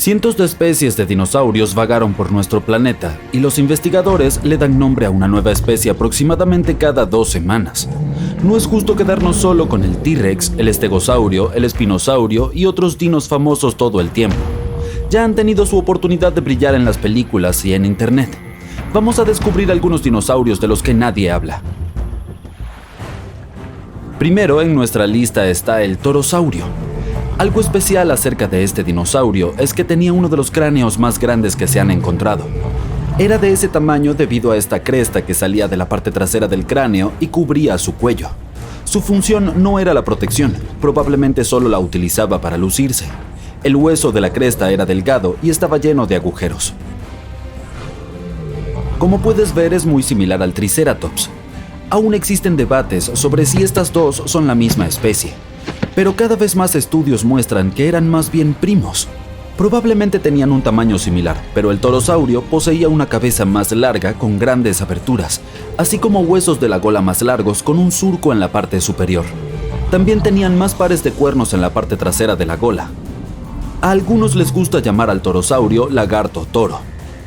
Cientos de especies de dinosaurios vagaron por nuestro planeta y los investigadores le dan nombre a una nueva especie aproximadamente cada 2 semanas. No es justo quedarnos solo con el T-Rex, el estegosaurio, el espinosaurio y otros dinos famosos todo el tiempo. Ya han tenido su oportunidad de brillar en las películas y en internet. Vamos a descubrir algunos dinosaurios de los que nadie habla. Primero en nuestra lista está el torosaurio. Algo especial acerca de este dinosaurio es que tenía uno de los cráneos más grandes que se han encontrado. Era de ese tamaño debido a esta cresta que salía de la parte trasera del cráneo y cubría su cuello. Su función no era la protección, probablemente solo la utilizaba para lucirse. El hueso de la cresta era delgado y estaba lleno de agujeros. Como puedes ver, es muy similar al Triceratops. Aún existen debates sobre si estas dos son la misma especie, pero cada vez más estudios muestran que eran más bien primos. Probablemente tenían un tamaño similar, pero el torosaurio poseía una cabeza más larga con grandes aberturas, así como huesos de la gola más largos con un surco en la parte superior. También tenían más pares de cuernos en la parte trasera de la gola. A algunos les gusta llamar al torosaurio lagarto toro.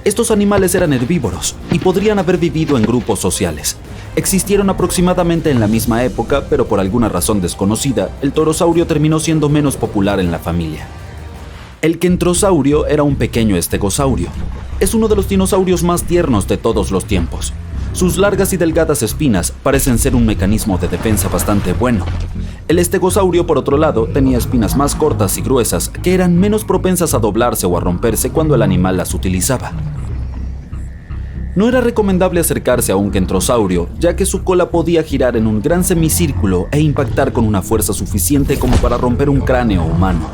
Estos animales eran herbívoros y podrían haber vivido en grupos sociales. Existieron aproximadamente en la misma época, pero por alguna razón desconocida, el torosaurio terminó siendo menos popular en la familia. El kentrosaurio era un pequeño estegosaurio. Es uno de los dinosaurios más tiernos de todos los tiempos. Sus largas y delgadas espinas parecen ser un mecanismo de defensa bastante bueno. El estegosaurio, por otro lado, tenía espinas más cortas y gruesas que eran menos propensas a doblarse o a romperse cuando el animal las utilizaba. No era recomendable acercarse a un kentrosaurio, ya que su cola podía girar en un gran semicírculo e impactar con una fuerza suficiente como para romper un cráneo humano.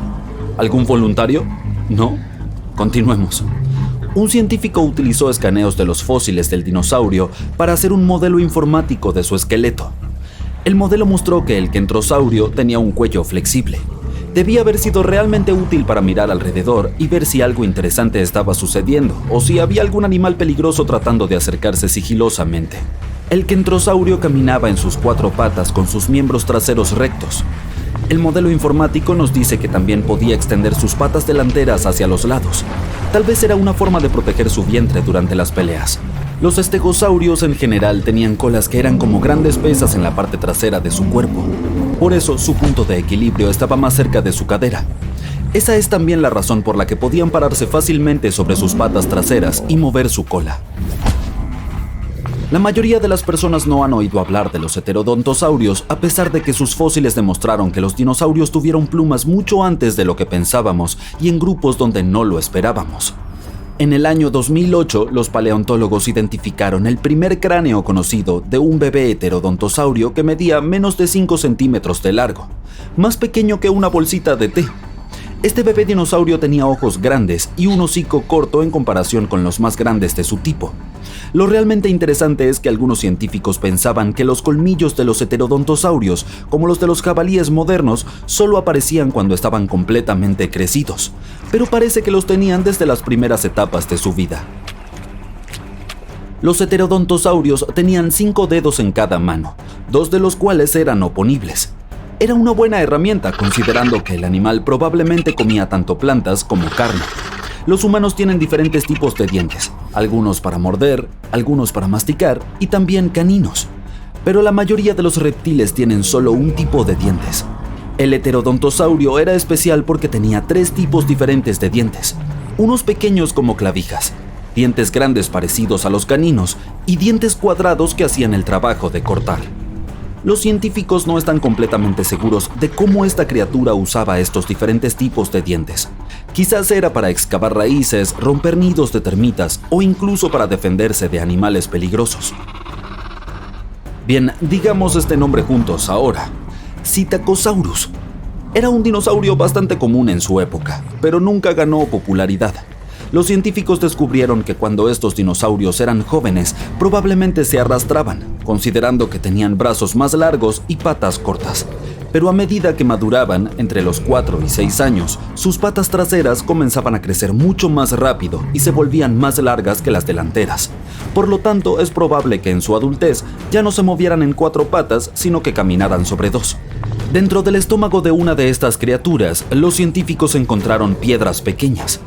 ¿Algún voluntario? ¿No? Continuemos. Un científico utilizó escaneos de los fósiles del dinosaurio para hacer un modelo informático de su esqueleto. El modelo mostró que el kentrosaurio tenía un cuello flexible. Debía haber sido realmente útil para mirar alrededor y ver si algo interesante estaba sucediendo o si había algún animal peligroso tratando de acercarse sigilosamente. El kentrosaurio caminaba en sus 4 patas con sus miembros traseros rectos. El modelo informático nos dice que también podía extender sus patas delanteras hacia los lados. Tal vez era una forma de proteger su vientre durante las peleas. Los estegosaurios en general tenían colas que eran como grandes pesas en la parte trasera de su cuerpo. Por eso su punto de equilibrio estaba más cerca de su cadera. Esa es también la razón por la que podían pararse fácilmente sobre sus patas traseras y mover su cola. La mayoría de las personas no han oído hablar de los heterodontosaurios, a pesar de que sus fósiles demostraron que los dinosaurios tuvieron plumas mucho antes de lo que pensábamos y en grupos donde no lo esperábamos. En el año 2008, los paleontólogos identificaron el primer cráneo conocido de un bebé heterodontosaurio que medía menos de 5 centímetros de largo, más pequeño que una bolsita de té. Este bebé dinosaurio tenía ojos grandes y un hocico corto en comparación con los más grandes de su tipo. Lo realmente interesante es que algunos científicos pensaban que los colmillos de los heterodontosaurios, como los de los jabalíes modernos, solo aparecían cuando estaban completamente crecidos, pero parece que los tenían desde las primeras etapas de su vida. Los heterodontosaurios tenían 5 dedos en cada mano, 2 de los cuales eran oponibles. Era una buena herramienta considerando que el animal probablemente comía tanto plantas como carne. Los humanos tienen diferentes tipos de dientes, algunos para morder, algunos para masticar y también caninos. Pero la mayoría de los reptiles tienen solo un tipo de dientes. El heterodontosaurio era especial porque tenía 3 tipos diferentes de dientes, unos pequeños como clavijas, dientes grandes parecidos a los caninos y dientes cuadrados que hacían el trabajo de cortar. Los científicos no están completamente seguros de cómo esta criatura usaba estos diferentes tipos de dientes. Quizás era para excavar raíces, romper nidos de termitas o incluso para defenderse de animales peligrosos. Bien, digamos este nombre juntos ahora. Psittacosaurus. Era un dinosaurio bastante común en su época, pero nunca ganó popularidad. Los científicos descubrieron que cuando estos dinosaurios eran jóvenes, probablemente se arrastraban, considerando que tenían brazos más largos y patas cortas. Pero a medida que maduraban, entre los 4 y 6 años, sus patas traseras comenzaban a crecer mucho más rápido y se volvían más largas que las delanteras. Por lo tanto, es probable que en su adultez ya no se movieran en 4 patas, sino que caminaran sobre 2. Dentro del estómago de una de estas criaturas, los científicos encontraron piedras pequeñas.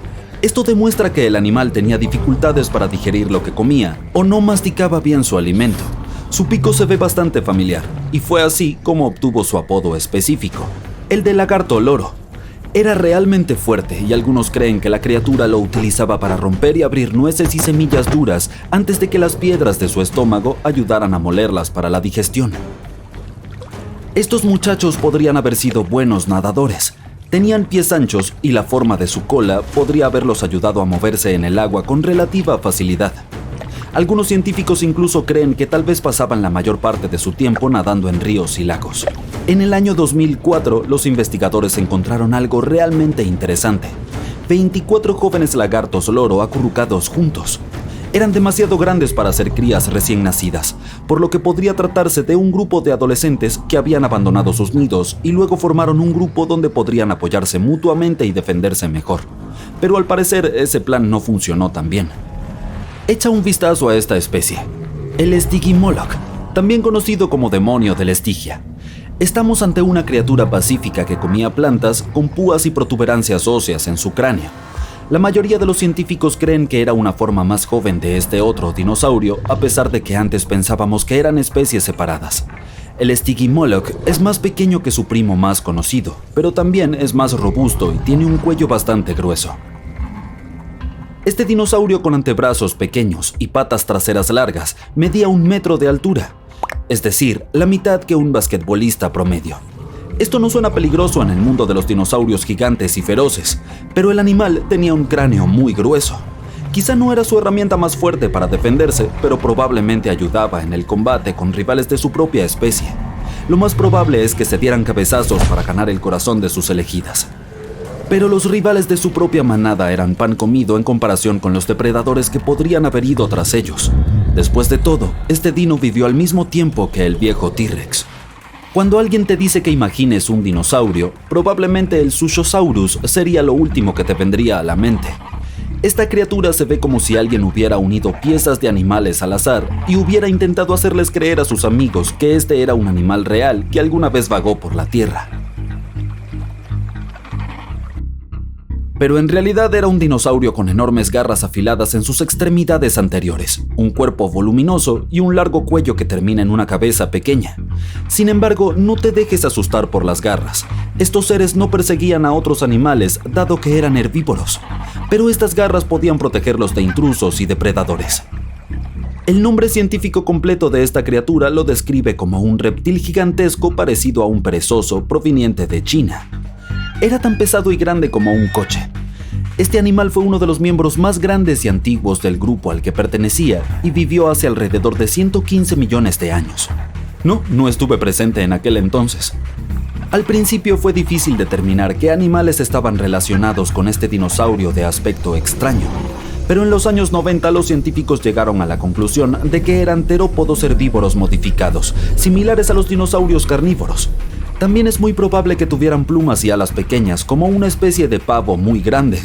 Esto demuestra que el animal tenía dificultades para digerir lo que comía o no masticaba bien su alimento. Su pico se ve bastante familiar, y fue así como obtuvo su apodo específico, el de lagarto loro. Era realmente fuerte y algunos creen que la criatura lo utilizaba para romper y abrir nueces y semillas duras antes de que las piedras de su estómago ayudaran a molerlas para la digestión. Estos muchachos podrían haber sido buenos nadadores. Tenían pies anchos y la forma de su cola podría haberlos ayudado a moverse en el agua con relativa facilidad. Algunos científicos incluso creen que tal vez pasaban la mayor parte de su tiempo nadando en ríos y lagos. En el año 2004, los investigadores encontraron algo realmente interesante. 24 jóvenes lagartos loro acurrucados juntos. Eran demasiado grandes para ser crías recién nacidas, por lo que podría tratarse de un grupo de adolescentes que habían abandonado sus nidos y luego formaron un grupo donde podrían apoyarse mutuamente y defenderse mejor. Pero al parecer ese plan no funcionó tan bien. Echa un vistazo a esta especie, el Stygimoloch, también conocido como demonio de la Estigia. Estamos ante una criatura pacífica que comía plantas con púas y protuberancias óseas en su cráneo. La mayoría de los científicos creen que era una forma más joven de este otro dinosaurio, a pesar de que antes pensábamos que eran especies separadas. El Stygimoloch es más pequeño que su primo más conocido, pero también es más robusto y tiene un cuello bastante grueso. Este dinosaurio con antebrazos pequeños y patas traseras largas medía 1 metro de altura, es decir, la mitad que un basquetbolista promedio. Esto no suena peligroso en el mundo de los dinosaurios gigantes y feroces, pero el animal tenía un cráneo muy grueso. Quizá no era su herramienta más fuerte para defenderse, pero probablemente ayudaba en el combate con rivales de su propia especie. Lo más probable es que se dieran cabezazos para ganar el corazón de sus elegidas. Pero los rivales de su propia manada eran pan comido en comparación con los depredadores que podrían haber ido tras ellos. Después de todo, este dino vivió al mismo tiempo que el viejo T-Rex. Cuando alguien te dice que imagines un dinosaurio, probablemente el Sushosaurus sería lo último que te vendría a la mente. Esta criatura se ve como si alguien hubiera unido piezas de animales al azar y hubiera intentado hacerles creer a sus amigos que este era un animal real que alguna vez vagó por la Tierra. Pero en realidad era un dinosaurio con enormes garras afiladas en sus extremidades anteriores, un cuerpo voluminoso y un largo cuello que termina en una cabeza pequeña. Sin embargo, no te dejes asustar por las garras. Estos seres no perseguían a otros animales, dado que eran herbívoros, pero estas garras podían protegerlos de intrusos y depredadores. El nombre científico completo de esta criatura lo describe como un reptil gigantesco parecido a un perezoso proveniente de China. Era tan pesado y grande como un coche. Este animal fue uno de los miembros más grandes y antiguos del grupo al que pertenecía y vivió hace alrededor de 115 millones de años. No estuve presente en aquel entonces. Al principio fue difícil determinar qué animales estaban relacionados con este dinosaurio de aspecto extraño, pero en los años 90 los científicos llegaron a la conclusión de que eran terópodos herbívoros modificados, similares a los dinosaurios carnívoros. También es muy probable que tuvieran plumas y alas pequeñas, como una especie de pavo muy grande.